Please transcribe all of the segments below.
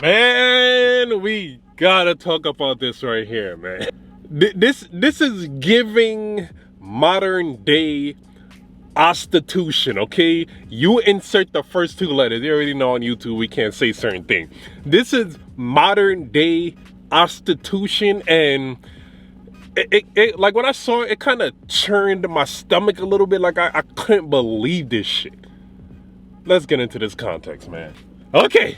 Man, we gotta talk about this right here, man. This is giving modern day Ostitution, okay? You insert the first two letters. You already know on YouTube we can't say certain things. This is modern day Ostitution, and it like when I saw it, it kind of churned my stomach a little bit. Like I couldn't believe this shit. Let's get into this context, man. Okay.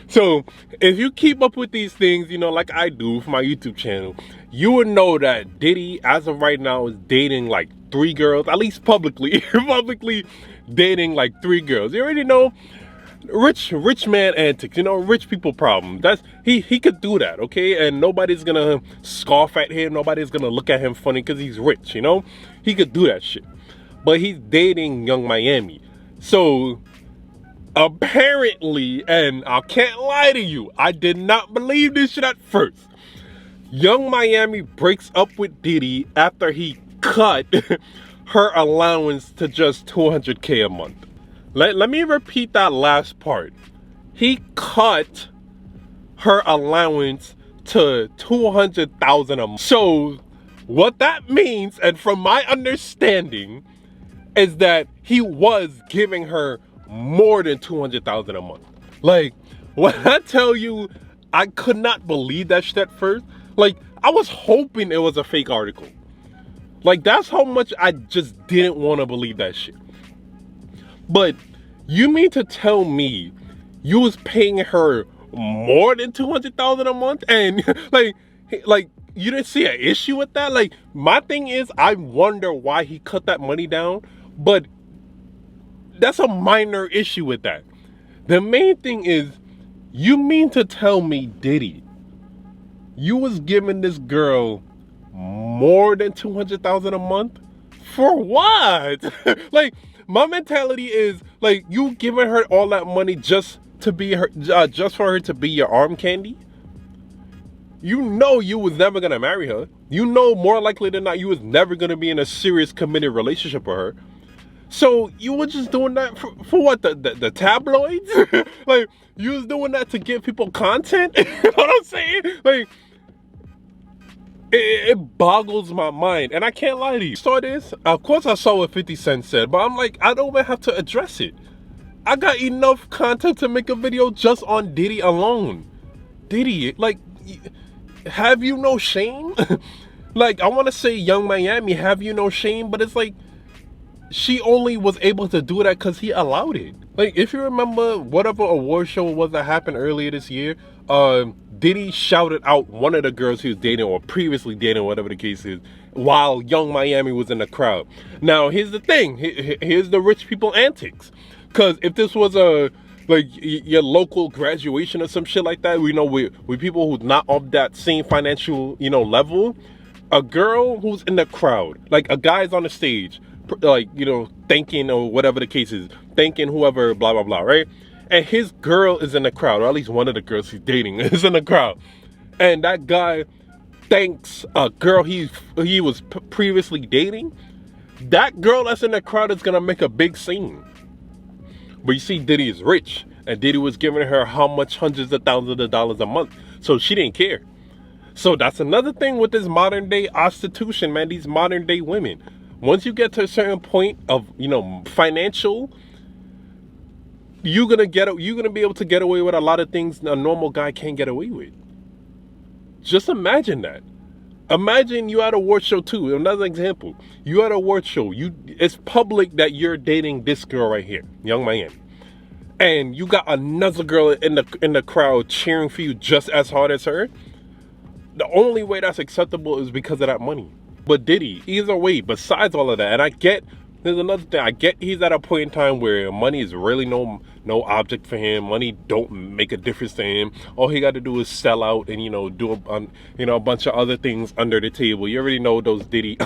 So if you keep up with these things, you know, like I do for my YouTube channel, you would know that Diddy, as of right now, is dating like 3 girls, at least publicly, publicly dating like 3 girls. You already know, rich man antics, you know, rich people problem. That's he could do that, okay? And nobody's gonna scoff at him, nobody's gonna look at him funny because he's rich, you know? He could do that shit. But he's dating Young Miami. So apparently, and I can't lie to you, I did not believe this shit at first. Young Miami breaks up with Diddy after he cut her allowance to just $200K a month. Let me repeat that last part. He cut her allowance to $200,000 a month. So what that means, and from my understanding, is that he was giving her more than $200,000 a month. Like, when I tell you, I could not believe that shit at first. Like, I was hoping it was a fake article. Like, that's how much I just didn't want to believe that shit. But you mean to tell me you was paying her more than $200,000 a month, and like you didn't see an issue with that? Like, my thing is, I wonder why he cut that money down, but that's a minor issue with that. The main thing is, you mean to tell me, Diddy, you was giving this girl more than $200,000 a month? For what? Like, my mentality is, like, you giving her all that money just to be her, just for her to be your arm candy? You know you was never gonna marry her. You know more likely than not you was never gonna be in a serious committed relationship with her. So you were just doing that for what, the tabloids? Like, you was doing that to give people content? You know what I'm saying? Like, it boggles my mind, and I can't lie to you. Saw this? Of course I saw what 50 Cent said, but I'm like, I don't even have to address it. I got enough content to make a video just on Diddy alone. Diddy, like, have you no shame? Like, I want to say Young Miami, have you no shame? But it's like, she only was able to do that because he allowed it. Like, if you remember whatever award show was that happened earlier this year, Diddy shouted out one of the girls he was dating or previously dating, whatever the case is, while Young Miami was in the crowd. Now, here's the thing. Here's the rich people antics. Because if this was like your local graduation or some shit like that, we know with people who's not of that same financial, you know, level, a girl who's in the crowd, like a guy's on the stage, like, you know, thanking or whatever the case is, thanking whoever, blah, blah, blah, right? And his girl is in the crowd, or at least one of the girls he's dating is in the crowd. And that guy thanks a girl he was previously dating. That girl that's in the crowd is gonna make a big scene. But you see, Diddy is rich, and Diddy was giving her how much hundreds of thousands of dollars a month. So she didn't care. So that's another thing with this modern day Ostitution, man, these modern day women. Once you get to a certain point of, you know, financial, you're gonna be able to get away with a lot of things a normal guy can't get away with. Just imagine that. Imagine you at a award show too. Another example. You at a award show. It's public that you're dating this girl right here, Young Miami, and you got another girl in the crowd cheering for you just as hard as her. The only way that's acceptable is because of that money. But Diddy, either way, besides all of that, and I get, there's another thing, I get he's at a point in time where money is really no object for him. Money don't make a difference to him. All he got to do is sell out and, you know, do a bunch of other things under the table. You already know those Diddy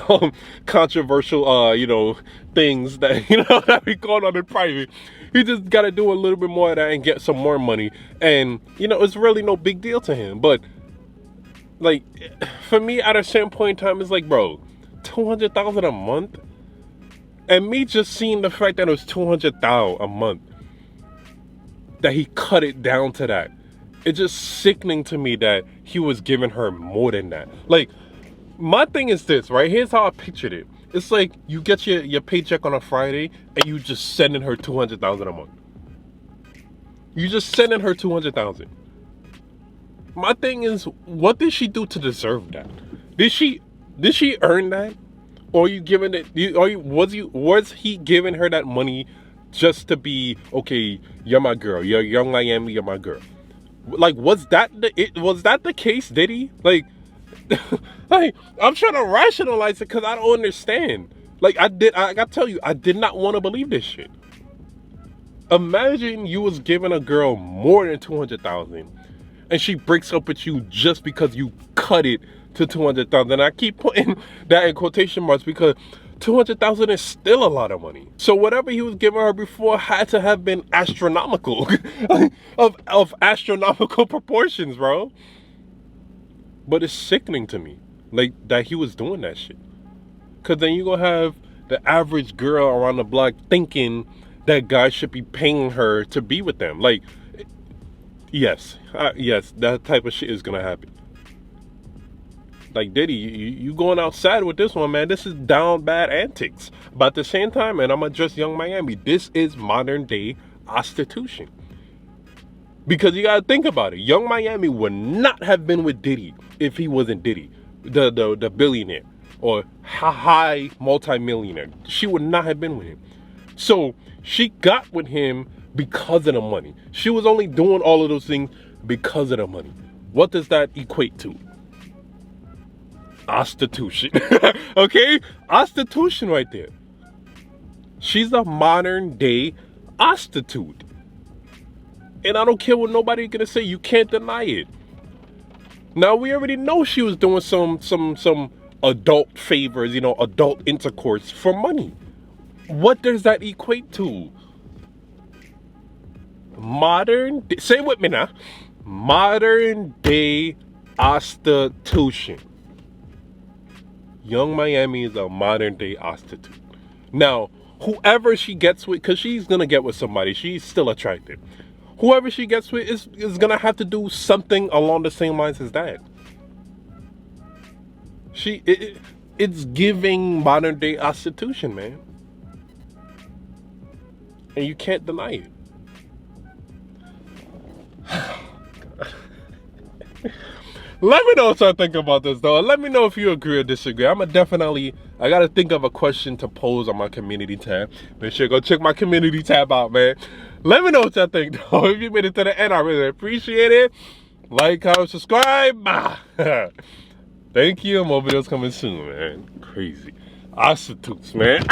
controversial you know, things that, you know, that we going on in private. He just got to do a little bit more of that and get some more money, and, you know, it's really no big deal to him. But like, for me, at a certain point in time, it's like, bro, $200,000 a month, and me just seeing the fact that it was $200,000 a month, that he cut it down to that. It's just sickening to me that he was giving her more than that. Like, my thing is this, right? Here's how I pictured it. It's like you get your paycheck on a Friday and you just sending her $200,000 a month. You just sending her $200,000. My thing is, what did she do to deserve that? Did she earn that? Or are you giving it? Was he giving her that money just to be, okay, you're my girl, you're Young Miami, you're my girl? Like, was that the case? Did he? Like, like, I'm trying to rationalize it because I don't understand. Like, I gotta tell you, I did not want to believe this shit. Imagine you was giving a girl more than 200,000, and she breaks up with you just because you cut it to 200,000. I keep putting that in quotation marks because 200,000 is still a lot of money. So whatever he was giving her before had to have been astronomical, of astronomical proportions, bro. But it's sickening to me, like, that he was doing that shit. Cause then you gonna have the average girl around the block thinking that guys should be paying her to be with them. Like, yes, that type of shit is gonna happen. Like, Diddy, you going outside with this one, man. This is down bad antics. But at the same time, man, I'm gonna address Young Miami. This is modern day Ostitution. Because you gotta think about it. Young Miami would not have been with Diddy if he wasn't Diddy, the billionaire or high multi-millionaire. She would not have been with him. So she got with him because of the money. She was only doing all of those things because of the money. What does that equate to? Ostitution. Okay? Ostitution right there. She's a modern day prostitute. And I don't care what nobody's gonna say, you can't deny it. Now we already know she was doing some adult favors, adult intercourse for money. What does that equate to? Say it with me now. Modern day prostitution. Young Miami is a modern day prostitute. Now, whoever she gets with, because she's gonna get with somebody, she's still attractive. Whoever she gets with is gonna have to do something along the same lines as that. It's giving modern day prostitution, man. And you can't deny it. Let me know what y'all think about this, though. Let me know if you agree or disagree. I gotta think of a question to pose on my community tab. Make sure you go check my community tab out, man. Let me know what y'all think, though. If you made it to the end, I really appreciate it. Like, comment, subscribe. Thank you. More videos coming soon, man. Crazy. Prostitutes, man.